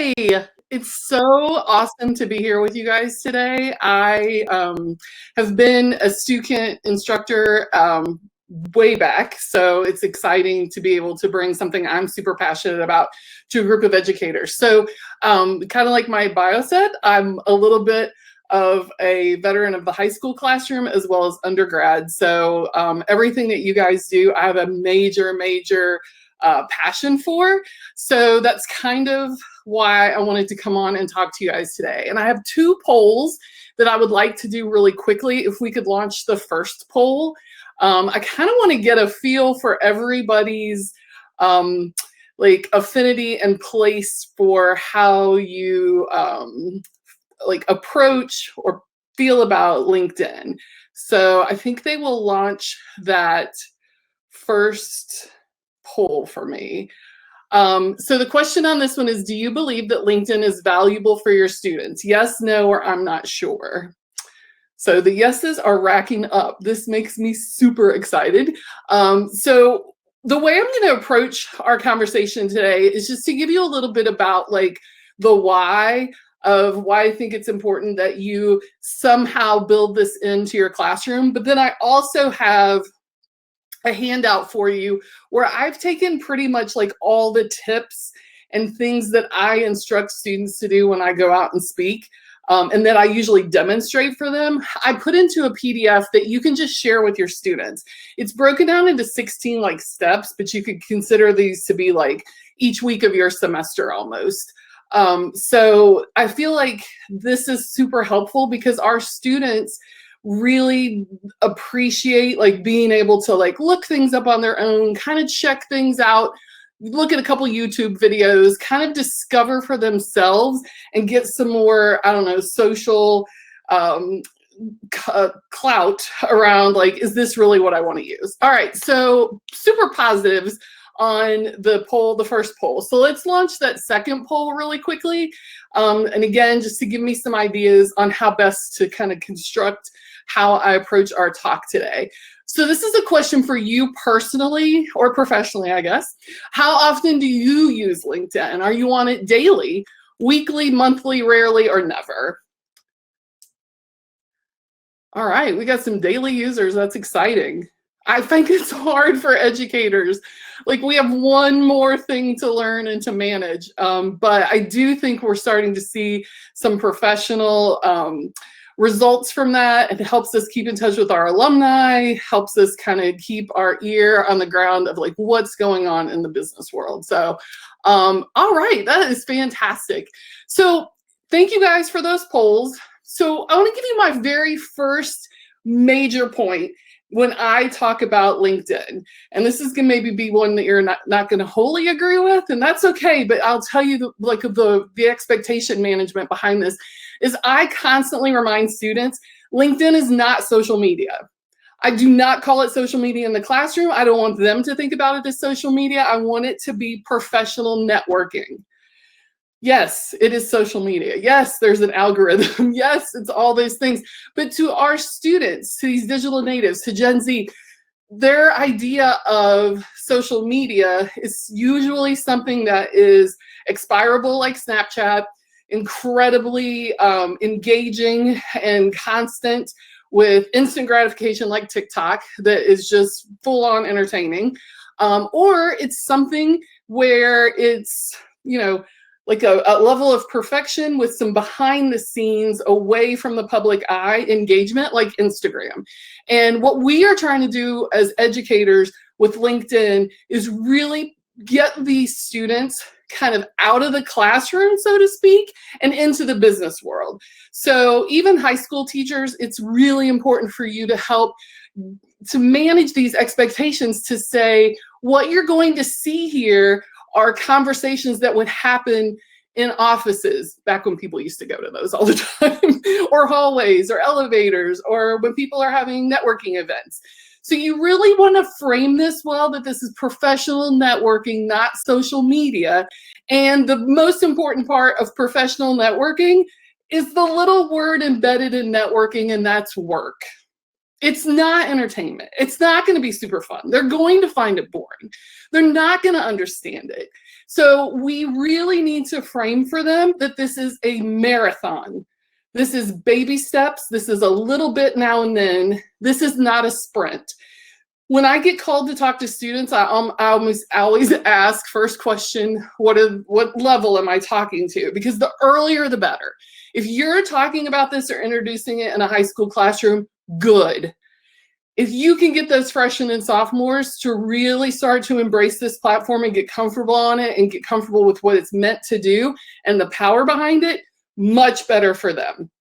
Hi, it's so awesome to be here with you guys today. I have been a student instructor way back, so it's exciting to be able to bring something I'm super passionate about to a group of educators. So, kind of like my bio said, I'm a little bit of a veteran of the high school classroom as well as undergrad. So, everything that you guys do, I have a major passion for. So that's kind of why I wanted to come on and talk to you guys today. And I have two polls that I would like to do really quickly. If we could launch the first poll, I kind of want to get a feel for everybody's like affinity and place for how you like approach or feel about LinkedIn. So I think they will launch that first poll for me. So the question on this one is, do you believe that LinkedIn is valuable for your students? Yes, no, or I'm not sure. So the yeses are racking up. This makes me super excited. So the way I'm going to approach our conversation today is just to give you a little bit about like the why of why I think it's important that you somehow build this into your classroom. But then I also have a handout for you where I've taken pretty much like all the tips and things that I instruct students to do when I go out and speak, and that I usually demonstrate for them. I put into a PDF that you can just share with your students. It's broken down into 16 like steps, but you could consider these to be like each week of your semester almost. So I feel like this is super helpful because our students really appreciate like being able to like look things up on their own, kind of check things out, look at a couple YouTube videos, kind of discover for themselves and get some more, I don't know, social clout around like, is this really what I want to use? All right, so super positives on the poll, the first poll. So let's launch that second poll really quickly. And again, just to give me some ideas on how best to kind of construct how I approach our talk today. So this is a question for you personally or professionally, I guess. How often do you use LinkedIn? Are you on it daily, weekly, monthly, rarely, or never? All right, we got some daily users. That's exciting. I think it's hard for educators. Like we have one more thing to learn and to manage. But I do think we're starting to see some professional results from that. It helps us keep in touch with our alumni, helps us kind of keep our ear on the ground of like what's going on in the business world. So, all right, that is fantastic. So thank you guys for those polls. So I want to give you my very first major point when I talk about LinkedIn. And this is going to maybe be one that you're not going to wholly agree with, and that's okay, but I'll tell you the expectation management behind this is I constantly remind students, LinkedIn is not social media. I do not call it social media in the classroom. I don't want them to think about it as social media. I want it to be professional networking. Yes, it is social media. Yes, there's an algorithm. Yes, it's all those things. But to our students, to these digital natives, to Gen Z, their idea of social media is usually something that is expirable like Snapchat, incredibly engaging and constant with instant gratification like TikTok that is just full on entertaining. Or it's something where it's, you know, like a level of perfection with some behind the scenes away from the public eye engagement like Instagram. And what we are trying to do as educators with LinkedIn is really get these students kind of out of the classroom, so to speak, and into the business world. So even high school teachers, it's really important for you to help to manage these expectations to say what you're going to see here are conversations that would happen in offices back when people used to go to those all the time, or hallways or elevators, or when people are having networking events. So you really want to frame this well, that this is professional networking, not social media. And the most important part of professional networking is the little word embedded in networking, and that's work. It's not entertainment. It's not going to be super fun. They're going to find it boring. They're not going to understand it. So we really need to frame for them that this is a marathon. This is baby steps. This is a little bit now and then. This is not a sprint. When I get called to talk to students, I almost always ask first question, what level am I talking to? Because the earlier, the better. If you're talking about this or introducing it in a high school classroom, good. If you can get those freshmen and sophomores to really start to embrace this platform and get comfortable on it and get comfortable with what it's meant to do and the power behind it, much better for them.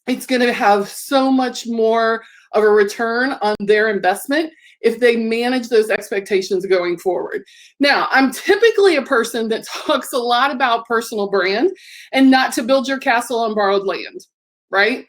It's going to have so much more of a return on their investment if they manage those expectations going forward. Now, I'm typically a person that talks a lot about personal brand and not to build your castle on borrowed land, right?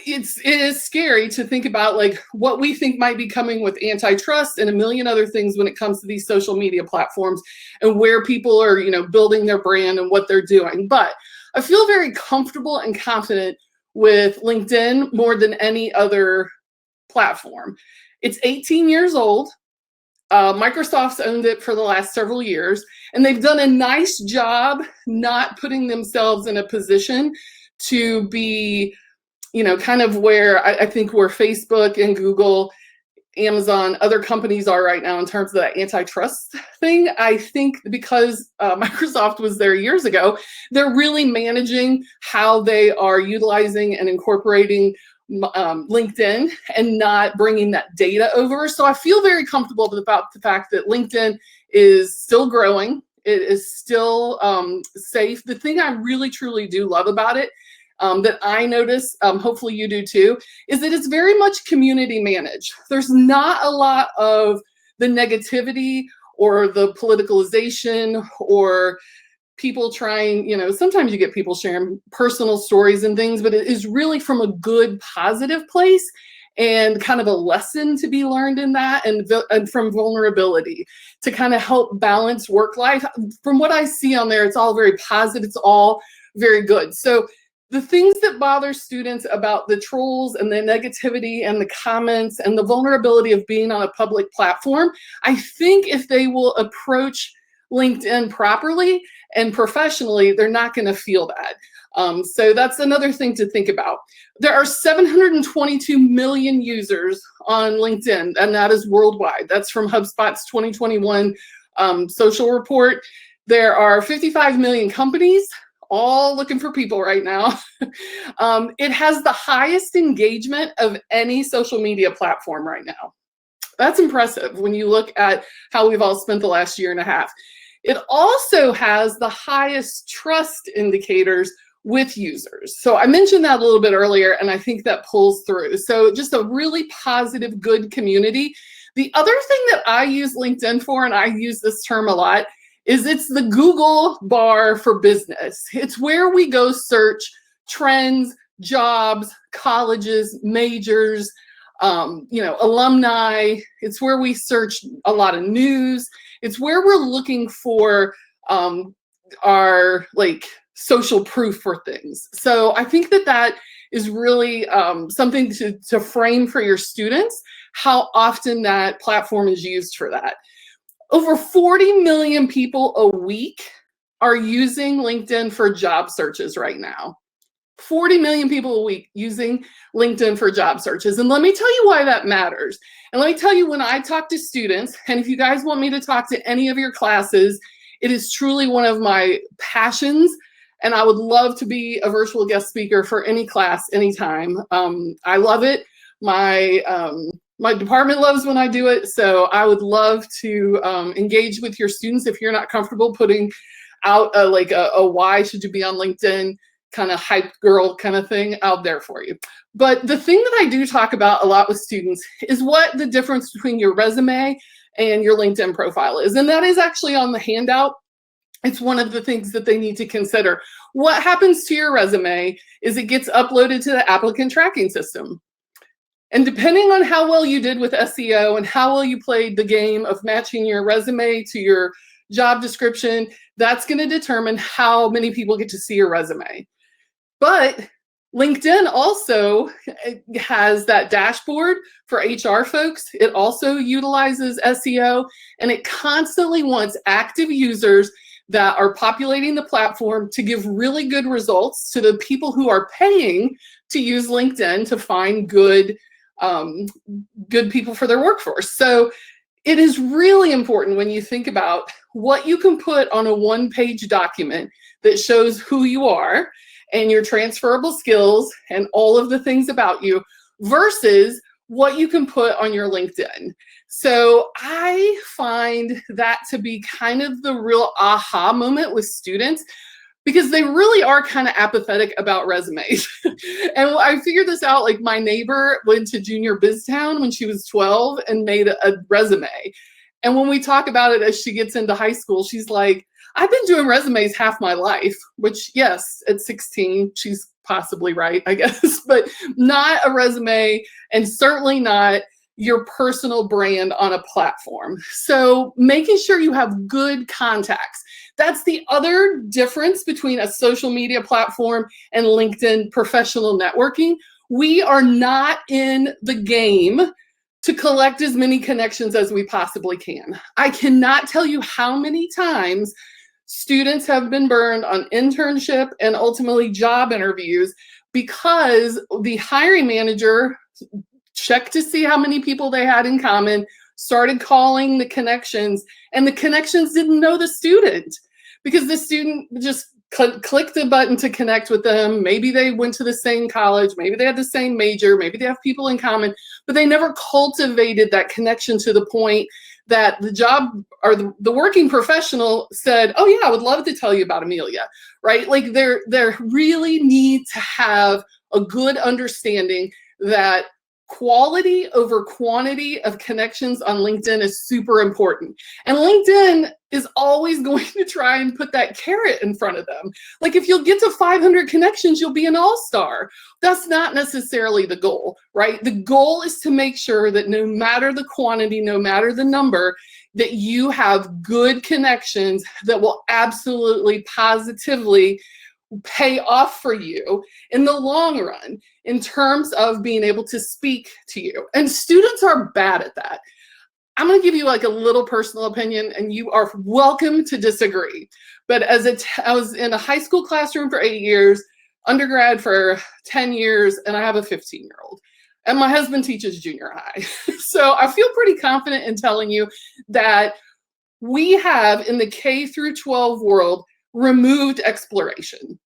It is scary to think about like what we think might be coming with antitrust and a million other things when it comes to these social media platforms and where people are, building their brand and what they're doing. But I feel very comfortable and confident with LinkedIn more than any other platform. It's 18 years old. Microsoft's owned it for the last several years, and they've done a nice job not putting themselves in a position to be, kind of where I think where Facebook and Google, Amazon, other companies are right now in terms of that antitrust thing. I think because Microsoft was there years ago, they're really managing how they are utilizing and incorporating LinkedIn and not bringing that data over. So I feel very comfortable about the fact that LinkedIn is still growing. It is still safe. The thing I really, truly do love about it that I notice, hopefully you do too, is that it's very much community managed. There's not a lot of the negativity or the politicalization or people trying, sometimes you get people sharing personal stories and things, but it is really from a good, positive place and kind of a lesson to be learned in that and from vulnerability to kind of help balance work life. From what I see on there, it's all very positive. It's all very good. So the things that bother students about the trolls and the negativity and the comments and the vulnerability of being on a public platform, I think if they will approach LinkedIn properly and professionally, they're not going to feel that. So that's another thing to think about. There are 722 million users on LinkedIn, and that is worldwide. That's from HubSpot's 2021 social report. There are 55 million companies, all looking for people right now. It has the highest engagement of any social media platform right now. That's impressive when you look at how we've all spent the last year and a half. It also has the highest trust indicators with users. So I mentioned that a little bit earlier, and I think that pulls through. So just a really positive, good community. The other thing that I use LinkedIn for, and I use this term a lot, is it's the Google bar for business. It's where we go search trends, jobs, colleges, majors, alumni. It's where we search a lot of news. It's where we're looking for our social proof for things. So I think that is really something to frame for your students, how often that platform is used for that. Over 40 million people a week are using LinkedIn for job searches right now. 40 million people a week using LinkedIn for job searches. And let me tell you why that matters. And let me tell you, when I talk to students, and if you guys want me to talk to any of your classes, it is truly one of my passions. And I would love to be a virtual guest speaker for any class, anytime. I love it. My department loves when I do it. So I would love to engage with your students. If you're not comfortable putting out a why should you be on LinkedIn kind of hype girl kind of thing out there for you. But the thing that I do talk about a lot with students is what the difference between your resume and your LinkedIn profile is. And that is actually on the handout. It's one of the things that they need to consider. What happens to your resume is it gets uploaded to the applicant tracking system. And depending on how well you did with SEO and how well you played the game of matching your resume to your job description, that's going to determine how many people get to see your resume. But LinkedIn also has that dashboard for HR folks. It also utilizes SEO, and it constantly wants active users that are populating the platform to give really good results to the people who are paying to use LinkedIn to find good people for their workforce. So it is really important when you think about what you can put on a one-page document that shows who you are and your transferable skills and all of the things about you versus what you can put on your LinkedIn. So I find that to be kind of the real aha moment with students, because they really are kind of apathetic about resumes. And I figured this out, like my neighbor went to Junior BizTown when she was 12 and made a resume. And when we talk about it as she gets into high school, she's like, I've been doing resumes half my life, which yes, at 16, she's possibly right, I guess, but not a resume and certainly not your personal brand on a platform. So making sure you have good contacts. That's the other difference between a social media platform and LinkedIn professional networking. We are not in the game to collect as many connections as we possibly can. I cannot tell you how many times students have been burned on internship and ultimately job interviews because the hiring manager checked to see how many people they had in common, started calling the connections, and the connections didn't know the student because the student just clicked the button to connect with them. Maybe they went to the same college, maybe they had the same major, maybe they have people in common, but they never cultivated that connection to the point that the job or the working professional said, oh yeah, I would love to tell you about Amelia, right? Like they really need to have a good understanding that quality over quantity of connections on LinkedIn is super important. And LinkedIn is always going to try and put that carrot in front of them. Like if you'll get to 500 connections, you'll be an all-star. That's not necessarily the goal, right? The goal is to make sure that no matter the quantity, no matter the number, that you have good connections that will absolutely positively pay off for you in the long run in terms of being able to speak to you. And students are bad at that. I'm going to give you like a little personal opinion and you are welcome to disagree. But I was in a high school classroom for 8 years, undergrad for 10 years, and I have a 15-year-old. And my husband teaches junior high. So I feel pretty confident in telling you that we have in the K through 12 world removed exploration,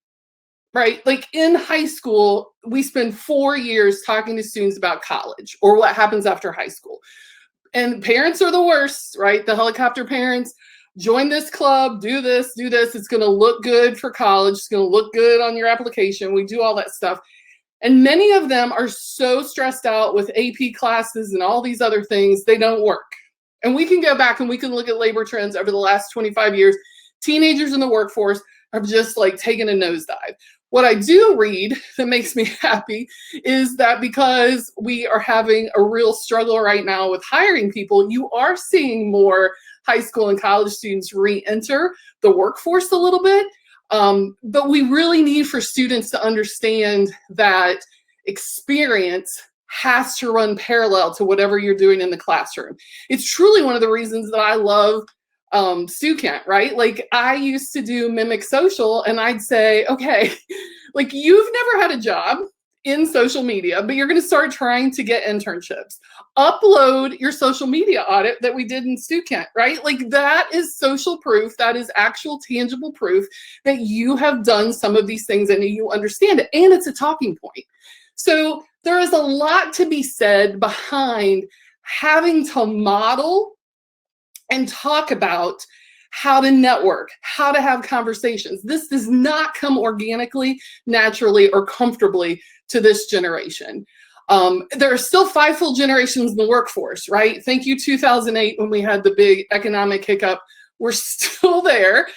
right? Like in high school, we spend 4 years talking to students about college or what happens after high school. And parents are the worst, right? The helicopter parents, join this club, do this. It's going to look good for college. It's going to look good on your application. We do all that stuff. And many of them are so stressed out with AP classes and all these other things, they don't work. And we can go back and we can look at labor trends over the last 25 years. Teenagers in the workforce have just like taken a nosedive. What I do read that makes me happy is that because we are having a real struggle right now with hiring people, you are seeing more high school and college students re-enter the workforce a little bit. But we really need for students to understand that experience has to run parallel to whatever you're doing in the classroom. It's truly one of the reasons that I love Stukent, right? Like I used to do Mimic Social and I'd say, okay, like you've never had a job in social media, but you're going to start trying to get internships. Upload your social media audit that we did in Stukent, right? Like that is social proof. That is actual tangible proof that you have done some of these things and you understand it. And it's a talking point. So there is a lot to be said behind having to model and talk about how to network, how to have conversations. This does not come organically, naturally, or comfortably to this generation. There are still 5 full generations in the workforce, right? Thank you, 2008, when we had the big economic hiccup. We're still there,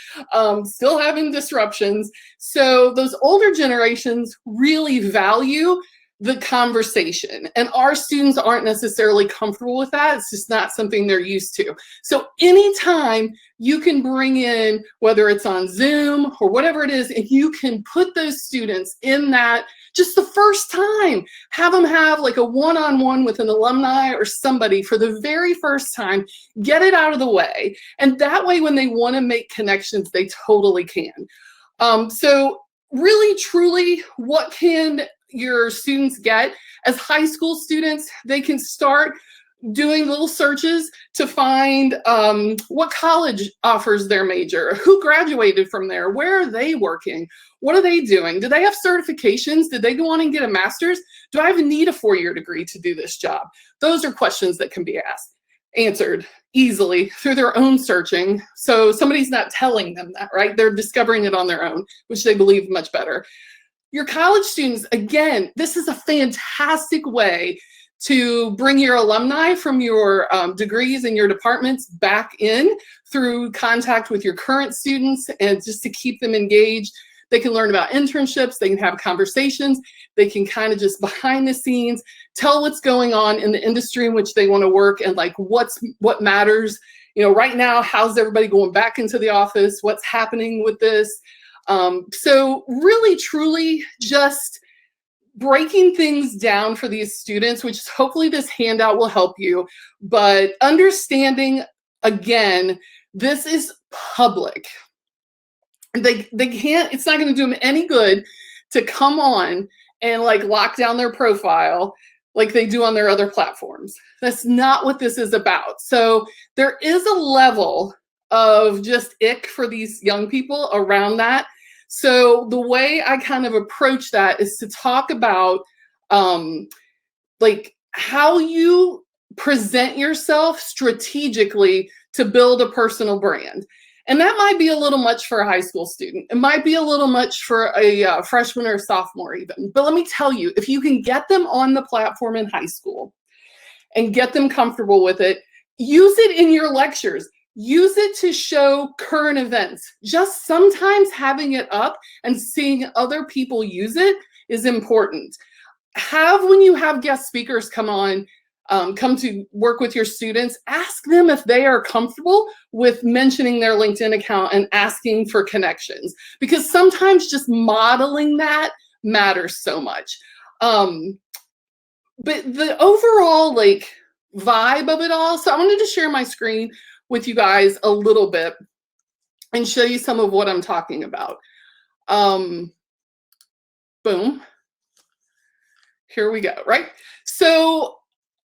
still having disruptions. So those older generations really value the conversation, and our students aren't necessarily comfortable with that. It's just not something they're used to. So anytime you can bring in, whether it's on Zoom or whatever it is, and you can put those students in that just the first time, have them have like a one-on-one with an alumni or somebody for the very first time, get it out of the way. And that way, when they want to make connections, they totally can. So really, truly, what can your students get? As high school students, they can start doing little searches to find what college offers their major, who graduated from there, where are they working, what are they doing, do they have certifications, did they go on and get a master's, do I even need a 4-year degree to do this job? Those are questions that can be answered easily through their own searching. So somebody's not telling them that, right? They're discovering it on their own, which they believe much better. Your college students, again, this is a fantastic way to bring your alumni from your degrees and your departments back in through contact with your current students, and just to keep them engaged. They can learn about internships, they can have conversations, they can kind of just behind the scenes tell what's going on in the industry in which they want to work, and like what matters. You know, right now, how's everybody going back into the office? What's happening with this? So really, truly just breaking things down for these students, which hopefully this handout will help you, but understanding, again, this is public. They can't, it's not going to do them any good to come on and like lock down their profile like they do on their other platforms. That's not what this is about. So there is a level of just ick for these young people around that. So the way I kind of approach that is to talk about like how you present yourself strategically to build a personal brand. And that might be a little much for a high school student. It might be a little much for a freshman or a sophomore even. But let me tell you, if you can get them on the platform in high school and get them comfortable with it, use it in your lectures. Use it to show current events. Just sometimes having it up and seeing other people use it is important. When you have guest speakers come on, come to work with your students, ask them if they are comfortable with mentioning their LinkedIn account and asking for connections, because sometimes just modeling that matters so much. But the overall like vibe of it all, so I wanted to share my screen with you guys a little bit and show you some of what I'm talking about. Boom. Here we go, right? So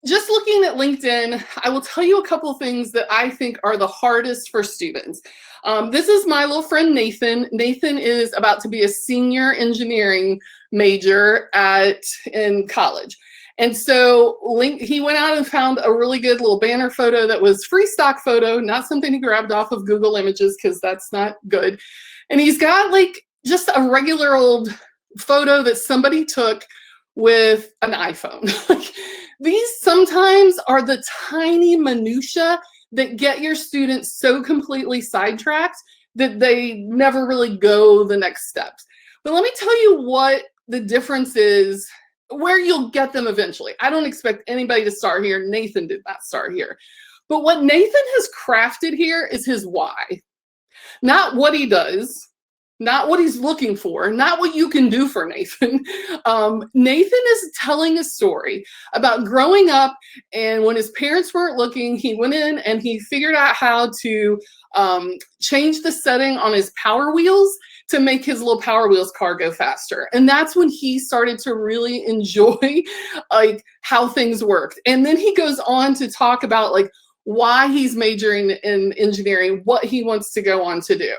just looking at LinkedIn, I will tell you a couple of things that I think are the hardest for students. This is my little friend, Nathan. Nathan is about to be a senior engineering major in college. And so he went out and found a really good little banner photo that was free stock photo, not something he grabbed off of Google Images, because that's not good. And he's got like just a regular old photo that somebody took with an iPhone. These sometimes are the tiny minutia that get your students so completely sidetracked that they never really go the next steps. But let me tell you what the difference is, where you'll get them eventually. I don't expect anybody to start here. Nathan did not start here. But what Nathan has crafted here is his why. Not what he does, not what he's looking for, not what you can do for Nathan. Nathan is telling a story about growing up, and when his parents weren't looking, he went in and he figured out how to change the setting on his Power Wheels to make his little Power Wheels car go faster. And that's when he started to really enjoy like how things worked. And then he goes on to talk about like why he's majoring in engineering, what he wants to go on to do.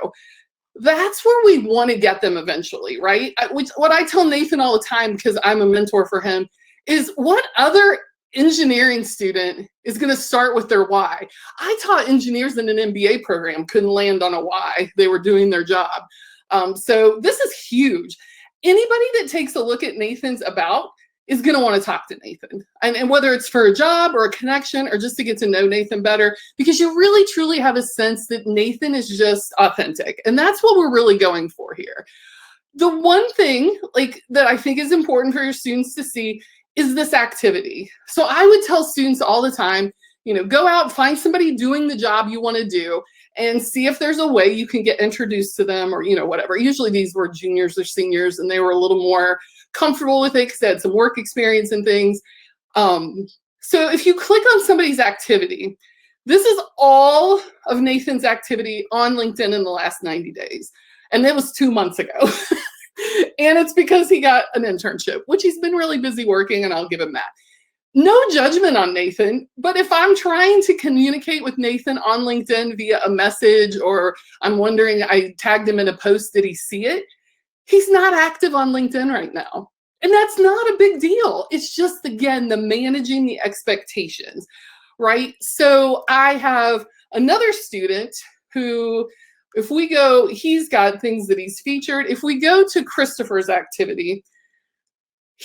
That's where we want to get them eventually, right? What I tell Nathan all the time, because I'm a mentor for him, is what other engineering student is going to start with their why? I taught engineers in an MBA program couldn't land on a why. They were doing their job. So this is huge. Anybody that takes a look at Nathan's about is going to want to talk to Nathan. And whether it's for a job or a connection or just to get to know Nathan better, because you really truly have a sense that Nathan is just authentic. And that's what we're really going for here. The one thing like that I think is important for your students to see is this activity. So I would tell students all the time, you know, go out, find somebody doing the job you want to do and see if there's a way you can get introduced to them, or, you know, whatever. Usually these were juniors or seniors and they were a little more comfortable with it because they had some work experience and things. So if you click on somebody's activity, this is all of Nathan's activity on LinkedIn in the last 90 days. And it was 2 months ago. And it's because he got an internship, which he's been really busy working, and I'll give him that. No judgment on Nathan, but if I'm trying to communicate with Nathan on LinkedIn via a message, or I'm wondering, I tagged him in a post, did he see it? He's not active on LinkedIn right now. And that's not a big deal. It's just, again, the managing the expectations, right? So I have another student who, if we go, he's got things that he's featured. If we go to Christopher's activity,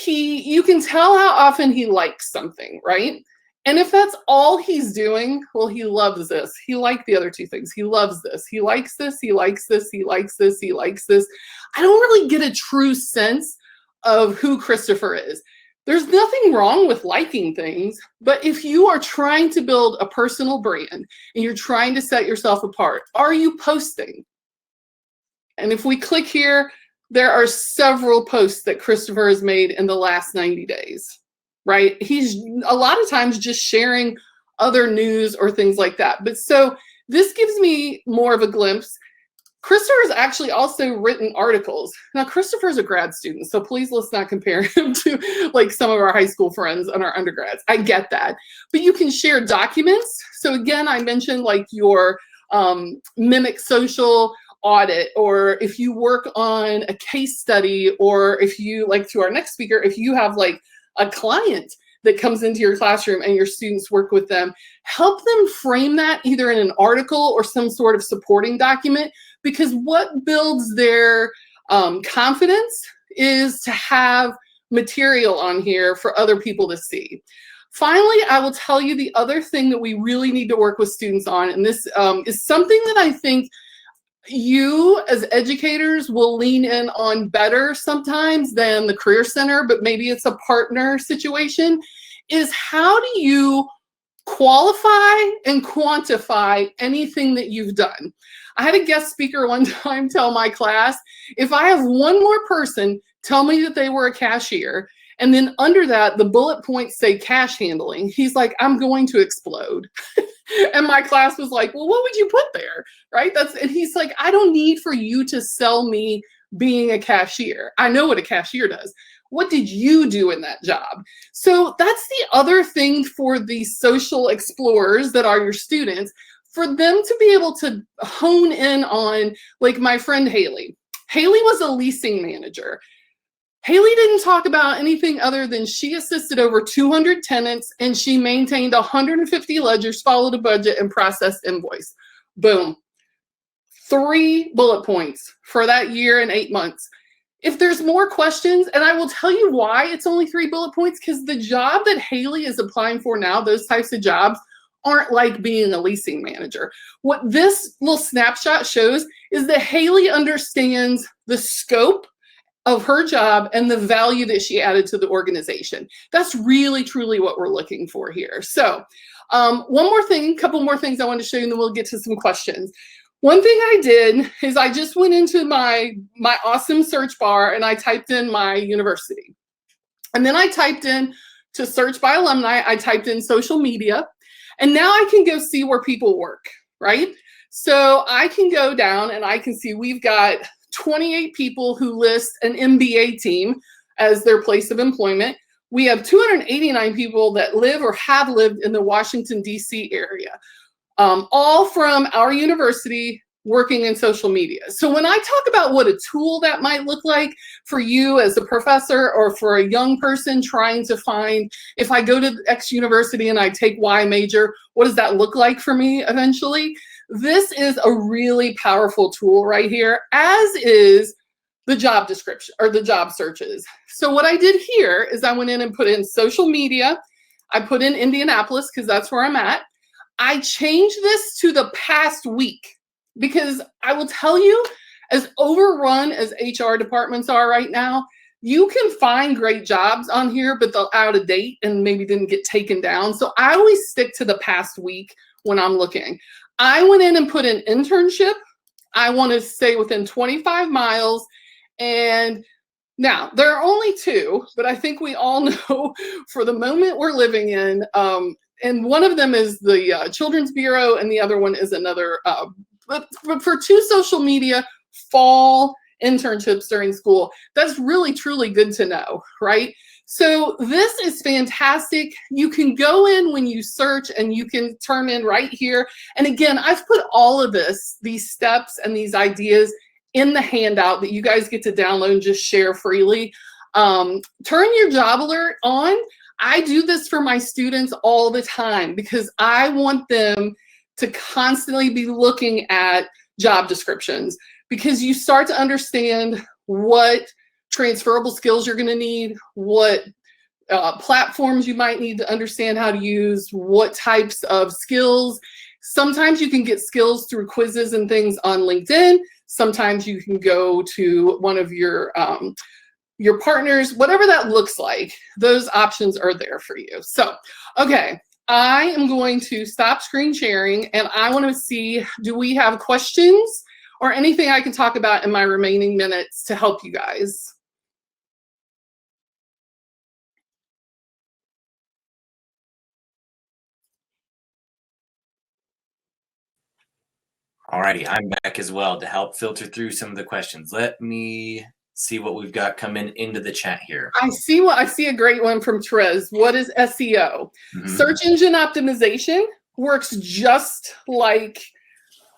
you can tell how often he likes something, right? And if that's all he's doing, well, he loves this. He liked the other two things. He loves this. He likes this. He likes this. He likes this. He likes this. I don't really get a true sense of who Christopher is. There's nothing wrong with liking things, but if you are trying to build a personal brand and you're trying to set yourself apart, are you posting? And if we click here, there are several posts that Christopher has made in the last 90 days, right? He's a lot of times just sharing other news or things like that. But so this gives me more of a glimpse. Christopher's actually also written articles. Now, Christopher's a grad student, so please let's not compare him to like some of our high school friends and our undergrads. I get that. But you can share documents. So again, I mentioned like your Mimic Social audit, or if you work on a case study, or if you, like to our next speaker, if you have like a client that comes into your classroom and your students work with them, help them frame that either in an article or some sort of supporting document, because what builds their confidence is to have material on here for other people to see. Finally, I will tell you the other thing that we really need to work with students on, and this is something that I think you as educators will lean in on better sometimes than the Career Center, but maybe it's a partner situation, is how do you qualify and quantify anything that you've done? I had a guest speaker one time tell my class, if I have one more person tell me that they were a cashier, and then under that, the bullet points say cash handling, he's like, I'm going to explode. And my class was like, well, what would you put there? Right? And he's like, I don't need for you to sell me being a cashier. I know what a cashier does. What did you do in that job? So that's the other thing for the social explorers that are your students, for them to be able to hone in on, like my friend Haley. Haley was a leasing manager. Haley didn't talk about anything other than she assisted over 200 tenants and she maintained 150 ledgers, followed a budget, and processed invoice. Boom. 3 bullet points for that year and 8 months. If there's more questions, and I will tell you why it's only 3 bullet points, because the job that Haley is applying for now, those types of jobs, aren't like being a leasing manager. What this little snapshot shows is that Haley understands the scope of her job and the value that she added to the organization. That's really, truly what we're looking for here. So one more thing, couple more things I want to show you, and then we'll get to some questions. One thing I did is I just went into my awesome search bar and I typed in my university. And then I typed in, to search by alumni, I typed in social media. And now I can go see where people work, right? So I can go down and I can see we've got 28 people who list an MBA team as their place of employment. We have 289 people that live or have lived in the Washington, D.C. area, all from our university working in social media. So when I talk about what a tool that might look like for you as a professor or for a young person trying to find, if I go to X university and I take Y major, what does that look like for me eventually? This is a really powerful tool right here, as is the job description or the job searches. So what I did here is I went in and put in social media. I put in Indianapolis because that's where I'm at. I changed this to the past week because I will tell you, as overrun as HR departments are right now, you can find great jobs on here, but they're out of date and maybe didn't get taken down. So I always stick to the past week when I'm looking. I went in and put an internship. I want to stay within 25 miles. And Now, there are only two, but I think we all know for the moment we're living in, and one of them is the Children's Bureau, and the other one is another. But for two social media fall internships during school, that's really, truly good to know, right? So this is fantastic. You can go in when you search and you can turn in right here. And again, I've put all of these steps and these ideas in the handout that you guys get to download and just share freely. Turn your job alert on. I do this for my students all the time because I want them to constantly be looking at job descriptions, because you start to understand what transferable skills you're going to need, what platforms you might need to understand how to use, what types of skills. Sometimes you can get skills through quizzes and things on LinkedIn. Sometimes you can go to one of your partners, whatever that looks like, those options are there for you. So, okay, I am going to stop screen sharing and I want to see, do we have questions or anything I can talk about in my remaining minutes to help you guys? Alrighty, I'm back as well to help filter through some of the questions. Let me see what we've got coming into the chat here. I see a great one from Therese. What is SEO? Search engine optimization works just like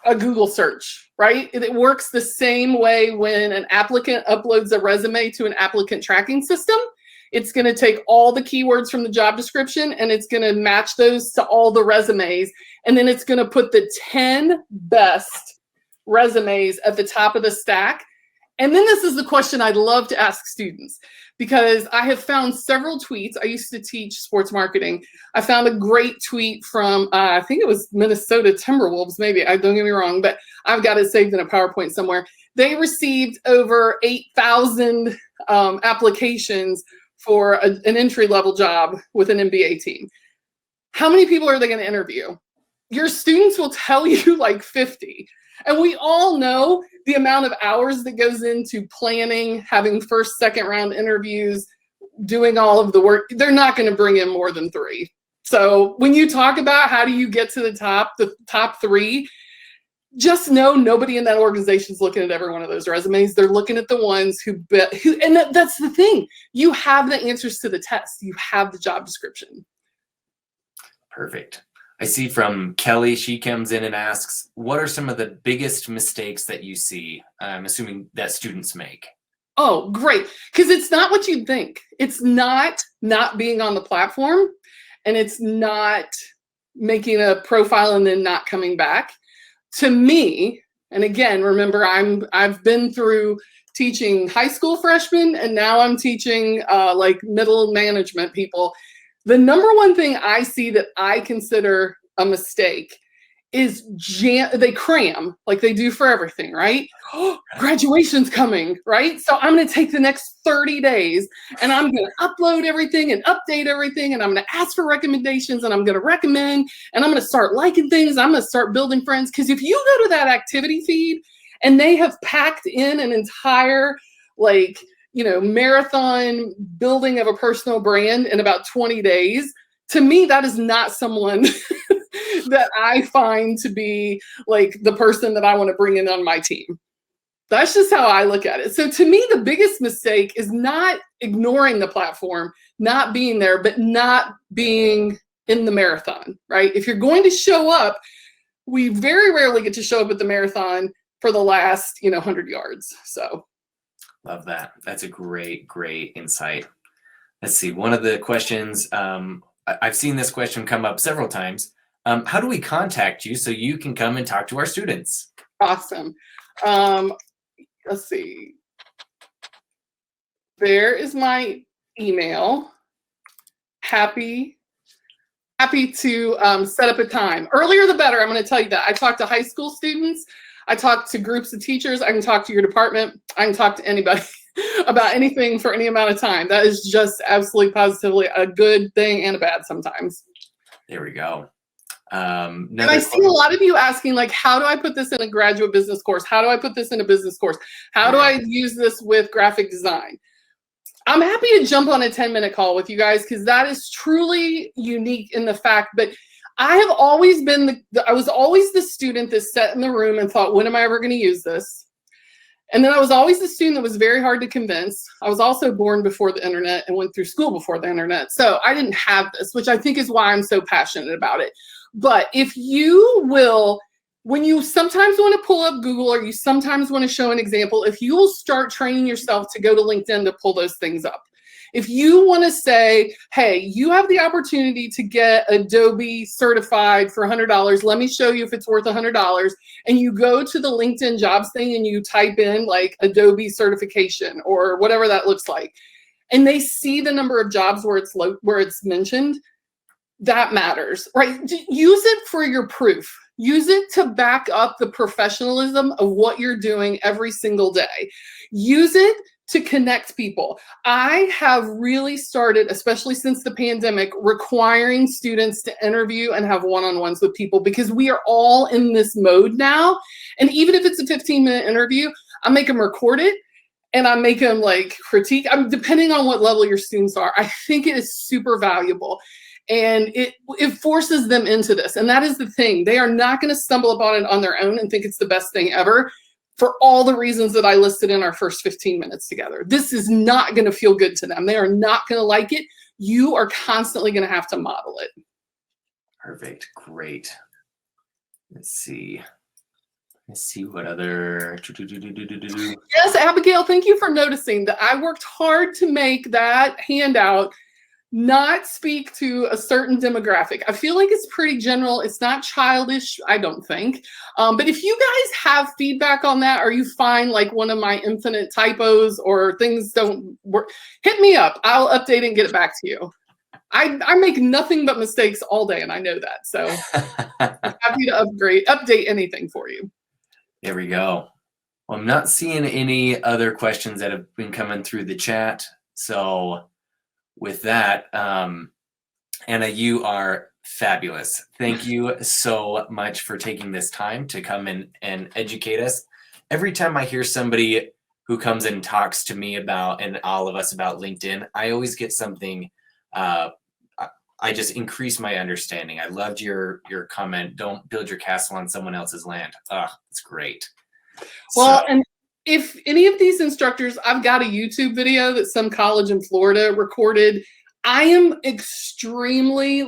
a Google search, right? It works the same way when an applicant uploads a resume to an applicant tracking system. It's going to take all the keywords from the job description and it's going to match those to all the resumes. And then it's going to put the 10 best resumes at the top of the stack. And then this is the question I'd love to ask students, because I have found several tweets. I used to teach sports marketing. I found a great tweet from, I think it was Minnesota Timberwolves, maybe, I don't get me wrong, but I've got it saved in a PowerPoint somewhere. They received over 8,000 applications for an entry-level job with an NBA team. How many people are they going to interview? Your students will tell you like 50. And we all know the amount of hours that goes into planning, having first, second round interviews, doing all of the work. They're not going to bring in more than 3. So when you talk about how do you get to the top 3, just know nobody in that organization is looking at every one of those resumes. They're looking at the ones and that's the thing. You have the answers to the test. You have the job description. Perfect. I see from Kelly, she comes in and asks, what are some of the biggest mistakes that you see? I'm assuming that students make. Oh, great. Because it's not what you'd think. It's not being on the platform, and it's not making a profile and then not coming back. To me, and again, remember, I've been through teaching high school freshmen, and now I'm teaching like middle management people. The number one thing I see that I consider a mistake is they cram like they do for everything, right? Oh, graduation's coming, right? So I'm going to take the next 30 days and I'm going to upload everything and update everything. And I'm going to ask for recommendations and I'm going to recommend and I'm going to start liking things. I'm going to start building friends. Because if you go to that activity feed and they have packed in an entire marathon building of a personal brand in about 20 days, to me, that is not someone that I find to be like the person that I want to bring in on my team. That's just how I look at it. So to me, the biggest mistake is not ignoring the platform, not being there, but not being in the marathon, right? If you're going to show up, we very rarely get to show up at the marathon for the last, 100 yards. So. Love that. That's a great, great insight. Let's see. One of the questions, I've seen this question come up several times. How do we contact you so you can come and talk to our students? Awesome. Let's see. There is my email. Happy to set up a time. Earlier the better. I'm going to tell you that. I talk to high school students. I talk to groups of teachers. I can talk to your department. I can talk to anybody about anything for any amount of time. That is just absolutely positively a good thing and a bad sometimes. There we go. And I see a lot of you asking, like, how do I put this in a graduate business course? How do I put this in a business course? How do I use this with graphic design? I'm happy to jump on a 10-minute call with you guys because that is truly unique in the fact that I have always been I was always the student that sat in the room and thought, when am I ever going to use this? And then I was always the student that was very hard to convince. I was also born before the internet and went through school before the internet. So I didn't have this, which I think is why I'm so passionate about it. But if you will, when you sometimes want to pull up Google or you sometimes want to show an example, if you will start training yourself to go to LinkedIn to pull those things up. If you want to say, hey, you have the opportunity to get Adobe certified for $100, let me show you if it's worth $100. And you go to the LinkedIn jobs thing and you type in like Adobe certification or whatever that looks like. And they see the number of jobs where it's mentioned, that matters, right? Use it for your proof. Use it to back up the professionalism of what you're doing every single day. Use it to connect people. I have really started, especially since the pandemic, requiring students to interview and have one-on-ones with people because we are all in this mode now. And even if it's a 15-minute interview, I make them record it and I make them like critique. Depending on what level your students are, I think it is super valuable. And it forces them into this. And that is the thing. They are not going to stumble upon it on their own and think it's the best thing ever for all the reasons that I listed in our first 15 minutes together. This is not going to feel good to them. They are not going to like it. You are constantly going to have to model it. Perfect. Great. Let's see what other. Yes, Abigail, thank you for noticing that I worked hard to make that handout not speak to a certain demographic. I feel like it's pretty general. It's not childish, I don't think. But if you guys have feedback on that, or you find like one of my infinite typos or things don't work, hit me up. I'll update and get it back to you. I make nothing but mistakes all day, and I know that. So I'm happy to update anything for you. There we go. Well, I'm not seeing any other questions that have been coming through the chat. So with that, Anna, you are fabulous. Thank you so much for taking this time to come in and educate us. Every time I hear somebody who comes and talks to me about, and all of us about LinkedIn, I always get something, I just increase my understanding. I loved your comment, don't build your castle on someone else's land. It's great. Well, and if any of these instructors, I've got a YouTube video that some college in Florida recorded. I am extremely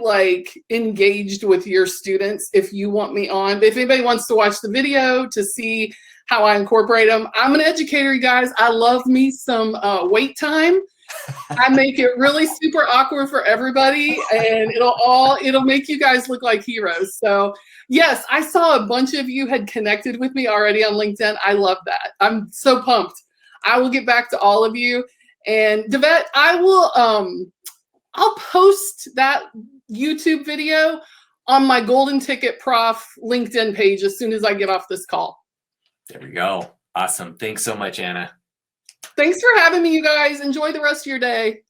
engaged with your students if you want me on. But if anybody wants to watch the video to see how I incorporate them, I'm an educator, you guys. I love me some wait time. I make it really super awkward for everybody, and it'll make you guys look like heroes. So yes, I saw a bunch of you had connected with me already on LinkedIn. I love that. I'm so pumped. I will get back to all of you. And Devette, I will I'll post that YouTube video on my Golden Ticket Prof LinkedIn page as soon as I get off this call. There we go. Awesome. Thanks so much, Anna. Thanks for having me, you guys. Enjoy the rest of your day.